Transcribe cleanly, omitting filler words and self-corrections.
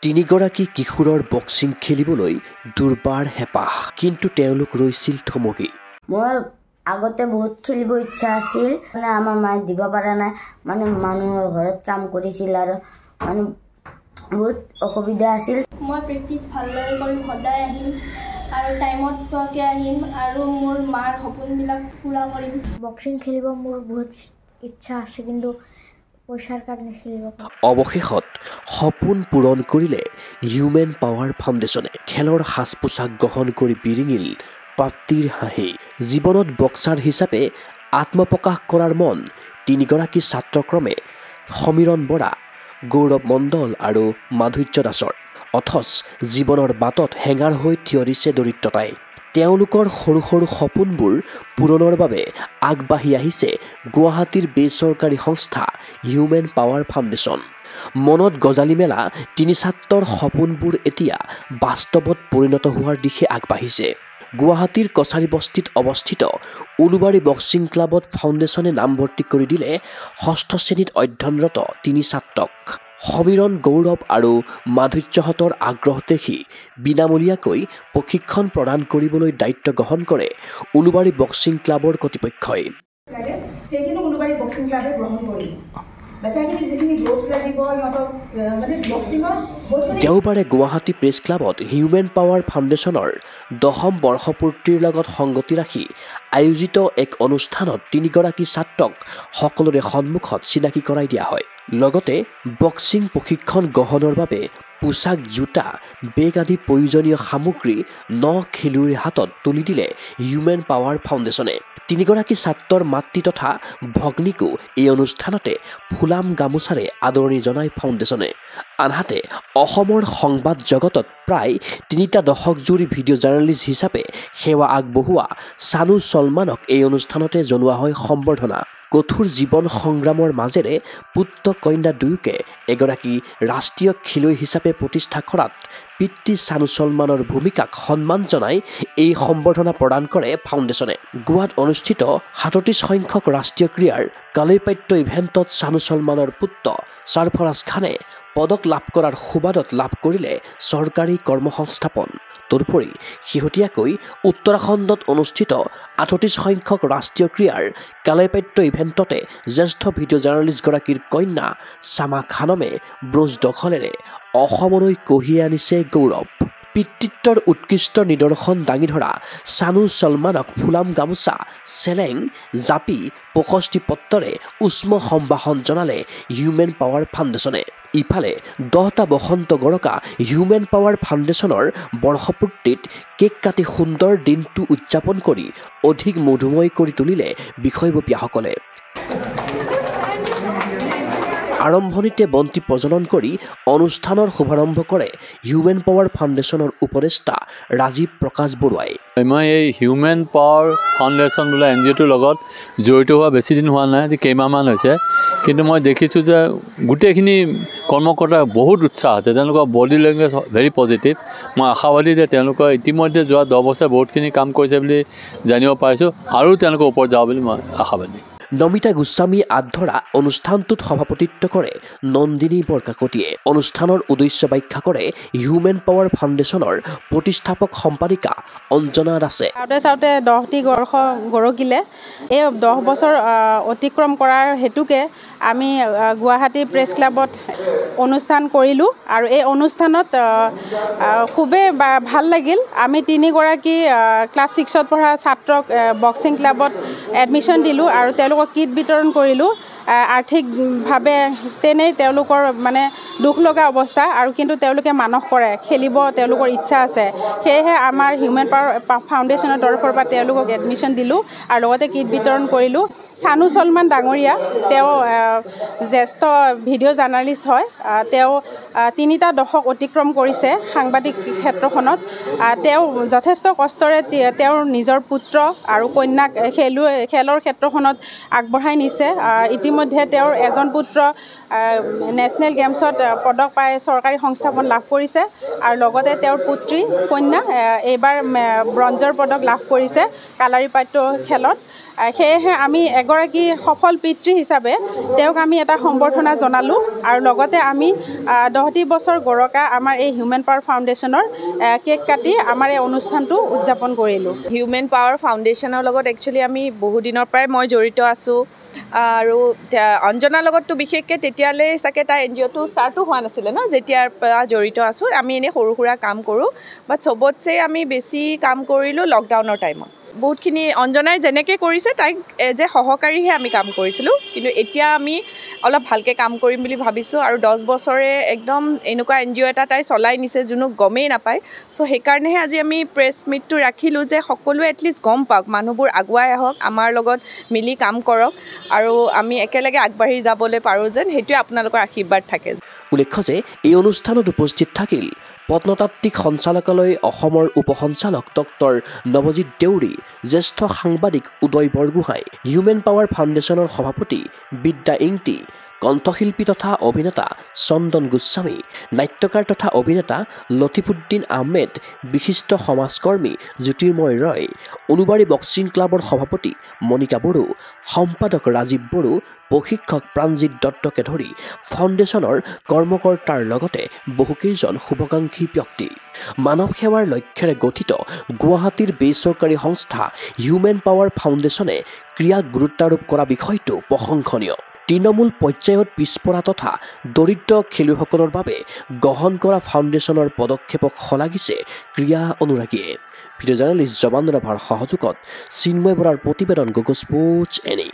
তিনিগৰাকী কিশোৰৰ বক্সিং খেলিবলৈ দুৰ্বাৰ হেঁপাহ, কিন্তু তেওঁলোক ৰৈছিল থমকি। মোৰ আগতে বহুত খেলিব ইচ্ছা আছিল, মানে আমাৰ মায়ে দিব পৰা নাই, মানে মানুহৰ ঘৰত কাম কৰিছিল আৰু মানে বহুত অসুবিধা আছিল। মই প্ৰেক্টিচ ভালদৰে কৰিম, সদায় আহিম আৰু টাইমত পোৱাকৈ আহিম আৰু মোৰ মাৰ সপোনবিলাক পূৰা কৰিম। বক্সিং খেলিব মোৰ বহুত ইচ্ছা আছে, কিন্তু পইচাৰ কাৰণে খেলিব পাৰোঁ। অৱশেষত সপোন পূৰণ কৰিলে হিউমেন পাৱাৰ ফাউণ্ডেশ্যনে। খেলৰ সাজ পোছাক গ্ৰহণ কৰি বিৰিঙিল প্ৰাপ্তিৰ হাঁহি। জীৱনত বক্সাৰ হিচাপে আত্মপ্ৰকাশ কৰাৰ মন তিনিগৰাকী ছাত্ৰক্ৰমে সমীৰণ বৰা, গৌৰৱ মণ্ডল আৰু মাধুৰ্য দাসৰ। অথচ জীৱনৰ বাটত হেঙাৰ হৈ থিয় দিছে দৰিদ্ৰতাই। তেওঁলোকৰ সৰু সৰু সপোনবোৰ পূৰণৰ বাবে আগবাঢ়ি আহিছে গুৱাহাটীৰ বেচৰকাৰী সংস্থা হিউমেন পাৱাৰ ফাউণ্ডেশ্যন। মনত গজালি মেলা তিনি ছাত্ৰৰ সপোনবোৰ এতিয়া বাস্তৱত পৰিণত হোৱাৰ দিশে আগবাঢ়িছে। গুৱাহাটীৰ কছাৰী বস্তিত অৱস্থিত উলুবাৰী বক্সিং ক্লাবত ফাউণ্ডেশ্যনে নামভৰ্তি কৰি দিলে ষষ্ঠ শ্ৰেণীত অধ্যয়নৰত তিনি ছাত্ৰক। সমীৰণ, গৌৰৱ আৰু মাধুৰ্যহঁতৰ আগ্ৰহ দেখি বিনামূলীয়াকৈ প্ৰশিক্ষণ প্ৰদান কৰিবলৈ দায়িত্ব গ্ৰহণ কৰে উলুবাৰী বক্সিং ক্লাবৰ কৰ্তৃপক্ষই। সেইখিনি উলুবাৰী বক্সিং ক্লাবে গ্ৰহণ কৰিব। দেওবাৰে গুৱাহাটী প্ৰেছ ক্লাবত হিউমেন পাৱাৰ ফাউণ্ডেশ্যনৰ 10ম বৰ্ষপূৰ্তিৰ লগত সংগতি ৰাখি আয়োজিত এক অনুষ্ঠানত তিনিগৰাকী ছাত্ৰক সকলোৰে সন্মুখত চিনাকি কৰাই দিয়া হয়। লগতে বক্সিং প্ৰশিক্ষণ গ্ৰহণৰ বাবে পোছাক, জোতা, বেগ আদি প্ৰয়োজনীয় সামগ্ৰী 9 খেলুৱৈৰ হাতত তুলি দিলে হিউমেন পাৱাৰ ফাউণ্ডেশ্যনে। তিনিগৰাকী ছাত্ৰৰ মাতৃ তথা ভগ্নীকো এই অনুষ্ঠানতে ফুলাম গামোচাৰে আদৰণি জনায় ফাউণ্ডেশ্যনে। আনহাতে অসমৰ সংবাদ জগতত প্ৰায় 3টা দশক জুৰি ভিডিঅ' জাৰ্নেলিষ্ট হিচাপে সেৱা আগবঢ়োৱা ছানু চলমানক এই অনুষ্ঠানতে জনোৱা হয় সম্বৰ্ধনা। কঠোৰ জীৱন সংগ্ৰামৰ মাজেৰে পুত্ৰ কন্যা দুয়োকে এগৰাকী ৰাষ্ট্ৰীয় খেলুৱৈ হিচাপে প্ৰতিষ্ঠা কৰাত পিতৃ ছানু চলমানৰ ভূমিকাক সন্মান জনাই এই সম্বৰ্ধনা প্ৰদান কৰে ফাউণ্ডেশ্যনে। গোৱাত অনুষ্ঠিত 37 সংখ্যক ৰাষ্ট্ৰীয় ক্ৰীড়াৰ কালিপাত্য ইভেণ্টত ছানু চলমানৰ পুত্ৰ সৰফৰাজ খানে পদক লাভ কৰাৰ সুবাদত লাভ কৰিলে চৰকাৰী কৰ্মসংস্থাপন। তদুপৰি শেহতীয়াকৈ উত্তৰাখণ্ডত অনুষ্ঠিত 38 সংখ্যক ৰাষ্ট্ৰীয় ক্ৰীড়াৰ কালিপাত্য ইভেণ্টতে জ্যেষ্ঠ ভিডিঅ' জাৰ্নেলিষ্টগৰাকীৰ কন্যা ছামা খানমে ব্ৰঞ্জ দখলেৰে অসমলৈ কঢ়িয়াই আনিছে গৌৰৱ। পিতৃত্বৰ উৎকৃষ্ট নিদৰ্শন দাঙি ধৰা ছানু চলমানক ফুলাম গামোচা, চেলেং, জাপি, প্ৰশস্তি পত্ৰৰে উষ্ম সম্ভাষণ জনালে হিউমেন পাৱাৰ ফাউণ্ডেশ্যনে। ইফালে 10টা বসন্ত গৰকা হিউমেন পাৱাৰ ফাউণ্ডেশ্যনৰ বৰ্ষপূৰ্তিত কেক কাটি সুন্দৰ দিনটো উদযাপন কৰি অধিক মধুময় কৰি তুলিলে বিষয়ববীয়াসকলে। আৰম্ভণিতে বন্তি প্ৰজ্বলন কৰি অনুষ্ঠানৰ শুভাৰম্ভ কৰে হিউমেন পাৱাৰ ফাউণ্ডেশ্যনৰ উপদেষ্টা ৰাজীৱ প্ৰকাশ বৰুৱাই। মই এই হিউমেন পাৱাৰ ফাউণ্ডেশ্যন বোলা NGOটোৰ লগত জড়িত হোৱা বেছি দিন হোৱা নাই, কেইমাহমান হৈছে। কিন্তু মই দেখিছোঁ যে গোটেইখিনি কৰ্মকৰ্তাৰ বহুত উৎসাহ আছে, তেওঁলোকৰ বডি লেংগুৱেজ ভেৰি পজিটিভ। মই আশাবাদী যে তেওঁলোকৰ ইতিমধ্যে যোৱা 10 বছৰ বহুতখিনি কাম কৰিছে বুলি জানিব পাৰিছোঁ, আৰু তেওঁলোকৰ ওপৰত যাব বুলি মই আশাবাদী। নমিতা গোস্বামী আধৰা অনুষ্ঠানটোত সভাপতিত্ব কৰে নন্দিনী বৰকাকতিয়ে। অনুষ্ঠানৰ উদ্দেশ্য ব্যাখ্যা কৰে হিউমেন পাৱাৰ ফাউণ্ডেশ্যনৰ প্ৰতিষ্ঠাপক সম্পাদিকা অঞ্জনা দাসে। চাওঁতে 10টি বৰ্ষ গৰকিলে। এই 10 বছৰ অতিক্ৰম কৰাৰ হেতুকে আমি গুৱাহাটী প্ৰেছ ক্লাবত অনুষ্ঠান কৰিলোঁ, আৰু এই অনুষ্ঠানত খুবেই ভাল লাগিল। আমি 3গৰাকী ক্লাছ 6ত পঢ়া ছাত্ৰক বক্সিং ক্লাবত এডমিশ্যন দিলোঁ আৰু তেওঁলোকক কিট বিতৰণ কৰিলোঁ। আৰ্থিকভাৱে তেনেই তেওঁলোকৰ মানে দুখ লগা অৱস্থা, আৰু কিন্তু তেওঁলোকে মানস কৰে, খেলিব তেওঁলোকৰ ইচ্ছা আছে। সেয়েহে আমাৰ হিউমেন পাৱাৰ ফাউণ্ডেশ্যনৰ তৰফৰ পৰা তেওঁলোকক এডমিশ্যন দিলোঁ আৰু লগতে কিট বিতৰণ কৰিলোঁ। ছানু চলমান ডাঙৰীয়া, তেওঁ জ্যেষ্ঠ ভিডিঅ' জাৰ্নেলিষ্ট হয়। তেওঁ 3টা দশক অতিক্ৰম কৰিছে সাংবাদিক ক্ষেত্ৰখনত। তেওঁ যথেষ্ট কষ্টৰে তেওঁৰ নিজৰ পুত্ৰ আৰু কন্যাক খেলৰ ক্ষেত্ৰখনত আগবঢ়াই নিছে। ইতিমধ্যে তেওঁৰ এজন পুত্ৰ নেশ্যনেল গেমছত পদক পাই চৰকাৰী সংস্থাপন লাভ কৰিছে, আৰু লগতে তেওঁৰ পুত্ৰী কন্যা এইবাৰ ব্ৰঞ্জৰ পদক লাভ কৰিছে কালাৰীপাট্য খেলত। সেয়েহে আমি এগৰাকী সফল পিতৃ হিচাপে তেওঁক আমি এটা সম্বৰ্ধনা জনালোঁ আৰু লগতে আমি 10টি বছৰ গৰকা আমাৰ এই হিউমেন পাৱাৰ ফাউণ্ডেশ্যনৰ কেক কাটি আমাৰ এই অনুষ্ঠানটো উদযাপন কৰিলোঁ। হিউমেন পাৱাৰ ফাউণ্ডেশ্যনৰ লগত একচুৱেলি আমি বহুদিনৰ পৰাই মই জড়িত আছোঁ আৰু অঞ্জনাৰ লগততো বিশেষকৈ তেতিয়ালৈ চাগে তাৰ NGOটো ষ্টাৰ্টো হোৱা নাছিলে ন, যেতিয়াৰ পৰা জড়িত আছোঁ। আমি এনেই সৰু সুৰা কাম কৰোঁ, বাট চবতছে আমি বেছি কাম কৰিলোঁ লকডাউনৰ টাইমত। বহুতখিনি অঞ্জনাই যেনেকৈ কৰিছে তাইক এজ এ সহকাৰীহে আমি কাম কৰিছিলোঁ, কিন্তু এতিয়া আমি অলপ ভালকৈ কাম কৰিম বুলি ভাবিছোঁ আৰু 10 বছৰে একদম এনেকুৱা NGO এটা তাই চলাই নিছে যোনো গমেই নাপায়। চ' সেইকাৰণেহে আজি আমি প্ৰেছ মিটটো ৰাখিলোঁ যে সকলোৱে এটলিষ্ট গম পাওক, মানুহবোৰ আগুৱাই আহক, আমাৰ লগত মিলি কাম কৰক আৰু আমি একেলগে আগবাঢ়ি যাবলৈ পাৰোঁ যেন, সেইটোৱে আপোনালোকৰ আশীৰ্বাদ থাকে। উল্লেখ্য যে এই অনুষ্ঠানত উপস্থিত থাকিল প্ৰত্নতাত্ত্বিক সঞ্চালকালয় অসমৰ উপসঞ্চালক ডক্টৰ নৱজিৎ দেউৰী, জ্যেষ্ঠ সাংবাদিক উদয় বৰগোহাঁই, হিউমেন পাৱাৰ ফাউণ্ডেশ্যনৰ সভাপতি বিদ্যা ইংতি, কণ্ঠশিল্পী তথা অভিনেতা চন্দন গোস্বামী, নাট্যকাৰ তথা অভিনেতা লতিফুদ্দিন আহমেদ, বিশিষ্ট সমাজকৰ্মী জ্যোতিৰ্ময় ৰয়, উলুবাৰী বক্সিং ক্লাবৰ সভাপতি মণিকা বড়ো, সম্পাদক ৰাজীৱ বড়ো, প্ৰশিক্ষক প্ৰাণজিৎ দত্তকে ধৰি ফাউণ্ডেশ্যনৰ কৰ্মকৰ্তাৰ লগতে বহুকেইজন শুভাকাংক্ষী ব্যক্তি। মানৱ সেৱাৰ লক্ষ্যৰে গঠিত গুৱাহাটীৰ বেচৰকাৰী সংস্থা হিউমেন পাৱাৰ ফাউণ্ডেশ্যনে ক্ৰীড়াক গুৰুত্বাৰোপ কৰা বিষয়টো প্ৰশংসনীয়। তৃণমূল পৰ্যায়ত পিছপৰা তথা দৰিদ্ৰ খেলুৱৈসকলৰ বাবে গ্ৰহণ কৰা ফাউণ্ডেশ্যনৰ পদক্ষেপক শলাগিছে ক্ৰীড়া অনুৰাগীয়ে। ভিডিঅ' জাৰ্নেলিষ্ট জৱান ৰাভাৰ সহযোগত চিন্ময় বৰাৰ প্ৰতিবেদন, গগো স্পৰ্টছ এনে।